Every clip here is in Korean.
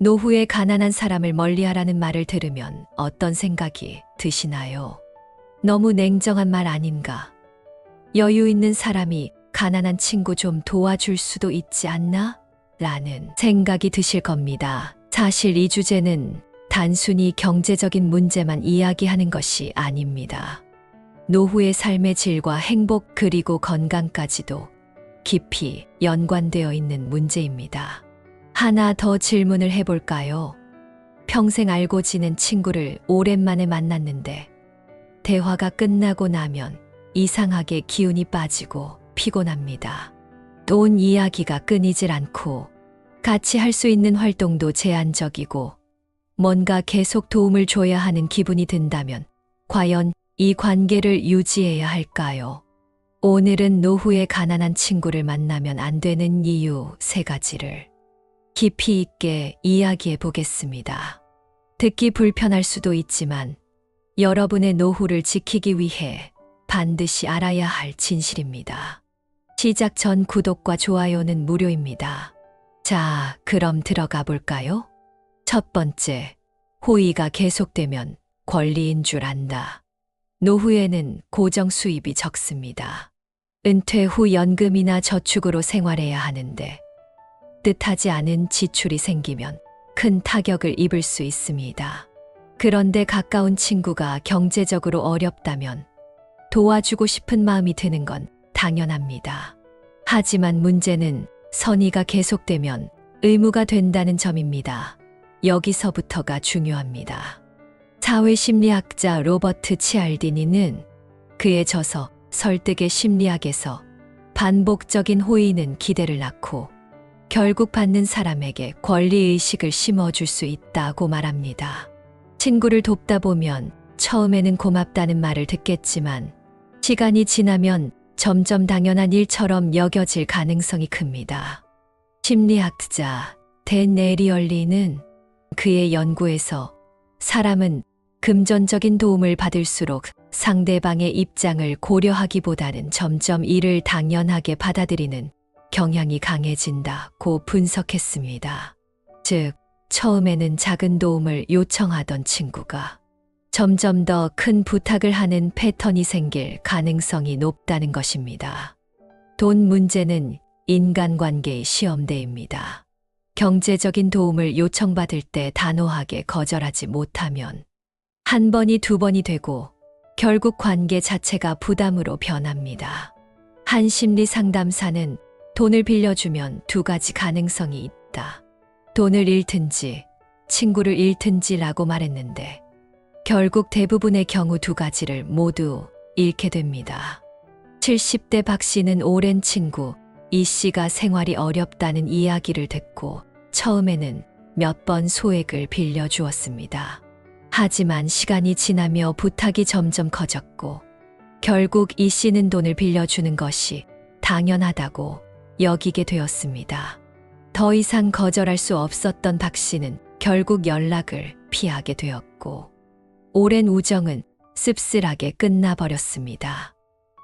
노후에 가난한 사람을 멀리하라는 말을 들으면 어떤 생각이 드시나요? 너무 냉정한 말 아닌가? 여유 있는 사람이 가난한 친구 좀 도와줄 수도 있지 않나? 라는 생각이 드실 겁니다. 사실 이 주제는 단순히 경제적인 문제만 이야기하는 것이 아닙니다. 노후의 삶의 질과 행복 그리고 건강까지도 깊이 연관되어 있는 문제입니다. 하나 더 질문을 해볼까요? 평생 알고 지낸 친구를 오랜만에 만났는데 대화가 끝나고 나면 이상하게 기운이 빠지고 피곤합니다. 돈 이야기가 끊이질 않고 같이 할 수 있는 활동도 제한적이고 뭔가 계속 도움을 줘야 하는 기분이 든다면 과연 이 관계를 유지해야 할까요? 오늘은 노후에 가난한 친구를 만나면 안 되는 이유 3가지를 깊이 있게 이야기해 보겠습니다. 듣기 불편할 수도 있지만 여러분의 노후를 지키기 위해 반드시 알아야 할 진실입니다. 시작 전 구독과 좋아요는 무료입니다. 자, 그럼 들어가 볼까요? 첫 번째, 호의가 계속되면 권리인 줄 안다. 노후에는 고정 수입이 적습니다. 은퇴 후 연금이나 저축으로 생활해야 하는데 뜻하지 않은 지출이 생기면 큰 타격을 입을 수 있습니다. 그런데 가까운 친구가 경제적으로 어렵다면 도와주고 싶은 마음이 드는 건 당연합니다. 하지만 문제는 선의가 계속되면 의무가 된다는 점입니다. 여기서부터가 중요합니다. 사회심리학자 로버트 치알디니는 그의 저서 설득의 심리학에서 반복적인 호의는 기대를 낳고 결국 받는 사람에게 권리의식을 심어줄 수 있다고 말합니다. 친구를 돕다 보면 처음에는 고맙다는 말을 듣겠지만 시간이 지나면 점점 당연한 일처럼 여겨질 가능성이 큽니다. 심리학자 댄 에리얼리는 그의 연구에서 사람은 금전적인 도움을 받을수록 상대방의 입장을 고려하기보다는 점점 이를 당연하게 받아들이는 경향이 강해진다고 분석했습니다. 즉, 처음에는 작은 도움을 요청하던 친구가 점점 더 큰 부탁을 하는 패턴이 생길 가능성이 높다는 것입니다. 돈 문제는 인간관계의 시험대입니다. 경제적인 도움을 요청받을 때 단호하게 거절하지 못하면 한 번이 2번이 되고 결국 관계 자체가 부담으로 변합니다. 한 심리 상담사는 돈을 빌려주면 2가지 가능성이 있다. 돈을 잃든지 친구를 잃든지라고 말했는데 결국 대부분의 경우 2가지를 모두 잃게 됩니다. 70대 박 씨는 오랜 친구 이 씨가 생활이 어렵다는 이야기를 듣고 처음에는 몇 번 소액을 빌려주었습니다. 하지만 시간이 지나며 부탁이 점점 커졌고 결국 이 씨는 돈을 빌려주는 것이 당연하다고 여기게 되었습니다. 더 이상 거절할 수 없었던 박 씨는 결국 연락을 피하게 되었고 오랜 우정은 씁쓸하게 끝나버렸습니다.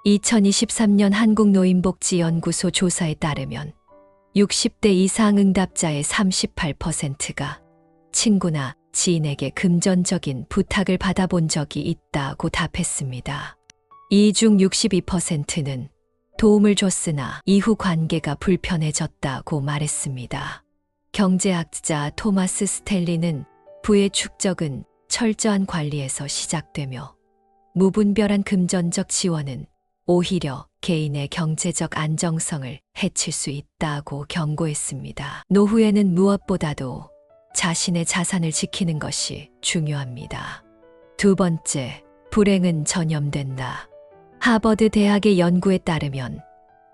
2023년 한국노인복지연구소 조사에 따르면 60대 이상 응답자의 38%가 친구나 지인에게 금전적인 부탁을 받아본 적이 있다고 답했습니다. 이 중 62%는 도움을 줬으나 이후 관계가 불편해졌다고 말했습니다. 경제학자 토마스 스텔리는 부의 축적은 철저한 관리에서 시작되며 무분별한 금전적 지원은 오히려 개인의 경제적 안정성을 해칠 수 있다고 경고했습니다. 노후에는 무엇보다도 자신의 자산을 지키는 것이 중요합니다. 2번째, 불행은 전염된다. 하버드 대학의 연구에 따르면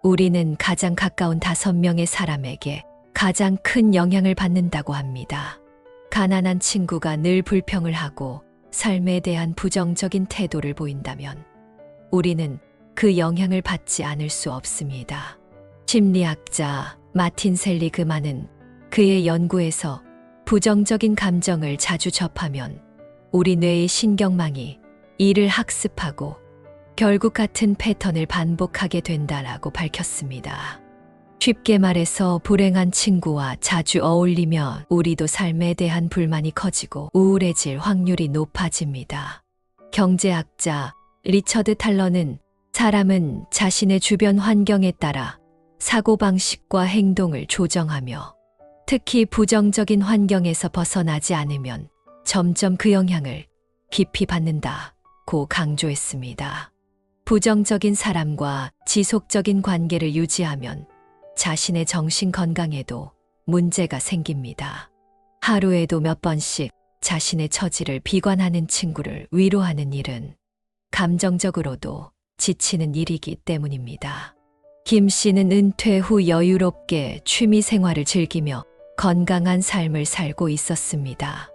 우리는 가장 가까운 5명의 사람에게 가장 큰 영향을 받는다고 합니다. 가난한 친구가 늘 불평을 하고 삶에 대한 부정적인 태도를 보인다면 우리는 그 영향을 받지 않을 수 없습니다. 심리학자 마틴 셀리그만은 그의 연구에서 부정적인 감정을 자주 접하면 우리 뇌의 신경망이 이를 학습하고 결국 같은 패턴을 반복하게 된다라고 밝혔습니다. 쉽게 말해서 불행한 친구와 자주 어울리면 우리도 삶에 대한 불만이 커지고 우울해질 확률이 높아집니다. 경제학자 리처드 탈러는 사람은 자신의 주변 환경에 따라 사고방식과 행동을 조정하며 특히 부정적인 환경에서 벗어나지 않으면 점점 그 영향을 깊이 받는다고 강조했습니다. 부정적인 사람과 지속적인 관계를 유지하면 자신의 정신 건강에도 문제가 생깁니다. 하루에도 몇 번씩 자신의 처지를 비관하는 친구를 위로하는 일은 감정적으로도 지치는 일이기 때문입니다. 김 씨는 은퇴 후 여유롭게 취미 생활을 즐기며 건강한 삶을 살고 있었습니다.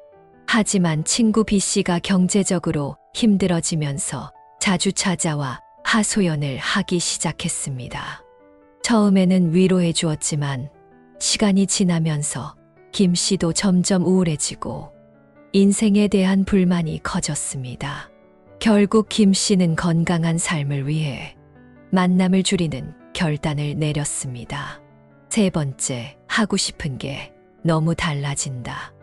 하지만 친구 B 씨가 경제적으로 힘들어지면서 자주 찾아와 하소연을 하기 시작했습니다. 처음에는 위로해 주었지만 시간이 지나면서 김 씨도 점점 우울해지고 인생에 대한 불만이 커졌습니다. 결국 김 씨는 건강한 삶을 위해 만남을 줄이는 결단을 내렸습니다. 세 번째, 하고 싶은 게 너무 달라진다.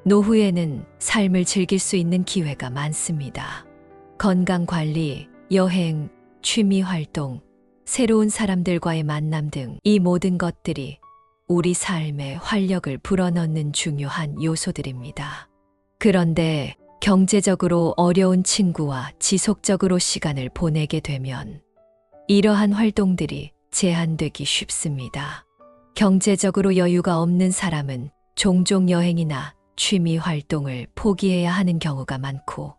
노후에는 삶을 즐길 수 있는 기회가 많습니다. 건강 관리, 여행, 취미 활동, 새로운 사람들과의 만남 등 이 모든 것들이 우리 삶에 활력을 불어넣는 중요한 요소들입니다. 그런데 경제적으로 어려운 친구와 지속적으로 시간을 보내게 되면 이러한 활동들이 제한되기 쉽습니다. 경제적으로 여유가 없는 사람은 종종 여행이나 취미 활동을 포기해야 하는 경우가 많고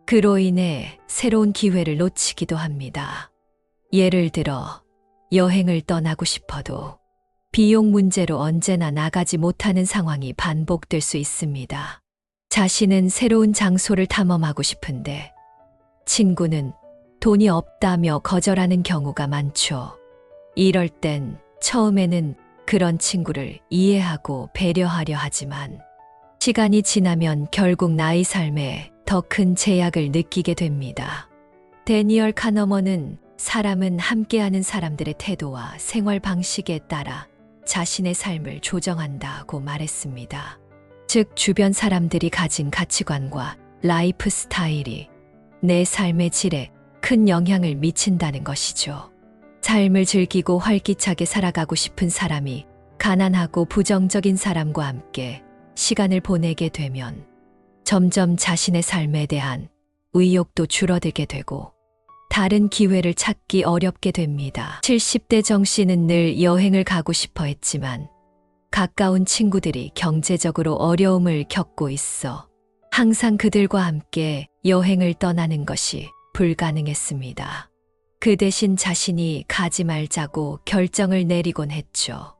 그로 인해 새로운 기회를 놓치기도 합니다. 예를 들어 여행을 떠나고 싶어도 비용 문제로 언제나 나가지 못하는 상황이 반복될 수 있습니다. 자신은 새로운 장소를 탐험하고 싶은데 친구는 돈이 없다며 거절하는 경우가 많죠. 이럴 땐 처음에는 그런 친구를 이해하고 배려하려 하지만 시간이 지나면 결국 나의 삶에 더 큰 제약을 느끼게 됩니다. 데니얼 카너먼은 사람은 함께하는 사람들의 태도와 생활 방식에 따라 자신의 삶을 조정한다고 말했습니다. 즉, 주변 사람들이 가진 가치관과 라이프 스타일이 내 삶의 질에 큰 영향을 미친다는 것이죠. 삶을 즐기고 활기차게 살아가고 싶은 사람이 가난하고 부정적인 사람과 함께 시간을 보내게 되면 점점 자신의 삶에 대한 의욕도 줄어들게 되고 다른 기회를 찾기 어렵게 됩니다. 70대 정 씨는 늘 여행을 가고 싶어 했지만 가까운 친구들이 경제적으로 어려움을 겪고 있어 항상 그들과 함께 여행을 떠나는 것이 불가능했습니다. 그 대신 자신이 가지 말자고 결정을 내리곤 했죠.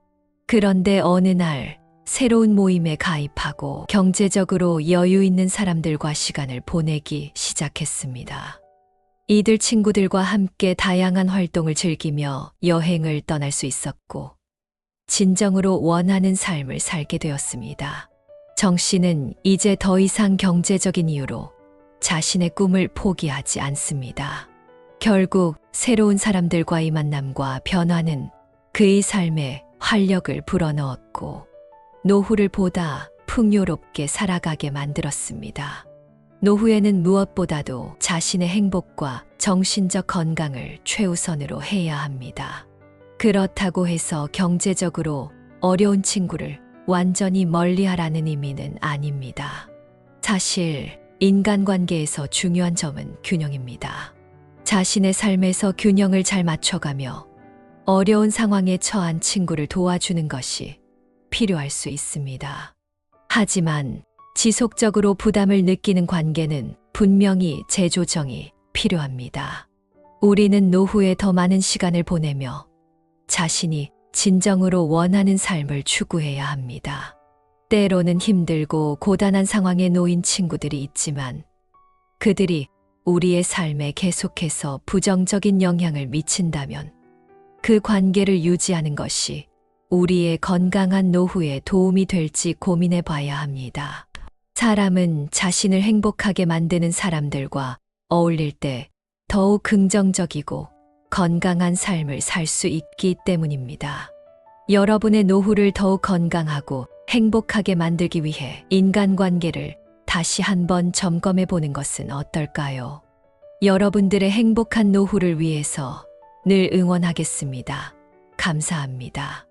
그런데 어느 날 새로운 모임에 가입하고 경제적으로 여유 있는 사람들과 시간을 보내기 시작했습니다. 이들 친구들과 함께 다양한 활동을 즐기며 여행을 떠날 수 있었고 진정으로 원하는 삶을 살게 되었습니다. 정 씨는 이제 더 이상 경제적인 이유로 자신의 꿈을 포기하지 않습니다. 결국 새로운 사람들과의 만남과 변화는 그의 삶에 활력을 불어넣었고 노후를 보다 풍요롭게 살아가게 만들었습니다. 노후에는 무엇보다도 자신의 행복과 정신적 건강을 최우선으로 해야 합니다. 그렇다고 해서 경제적으로 어려운 친구를 완전히 멀리하라는 의미는 아닙니다. 사실 인간관계에서 중요한 점은 균형입니다. 자신의 삶에서 균형을 잘 맞춰가며 어려운 상황에 처한 친구를 도와주는 것이 필요할 수 있습니다. 하지만 지속적으로 부담을 느끼는 관계는 분명히 재조정이 필요합니다. 우리는 노후에 더 많은 시간을 보내며 자신이 진정으로 원하는 삶을 추구해야 합니다. 때로는 힘들고 고단한 상황에 놓인 친구들이 있지만 그들이 우리의 삶에 계속해서 부정적인 영향을 미친다면 그 관계를 유지하는 것이 우리의 건강한 노후에 도움이 될지 고민해 봐야 합니다. 사람은 자신을 행복하게 만드는 사람들과 어울릴 때 더욱 긍정적이고 건강한 삶을 살 수 있기 때문입니다. 여러분의 노후를 더욱 건강하고 행복하게 만들기 위해 인간관계를 다시 한번 점검해 보는 것은 어떨까요? 여러분들의 행복한 노후를 위해서 늘 응원하겠습니다. 감사합니다.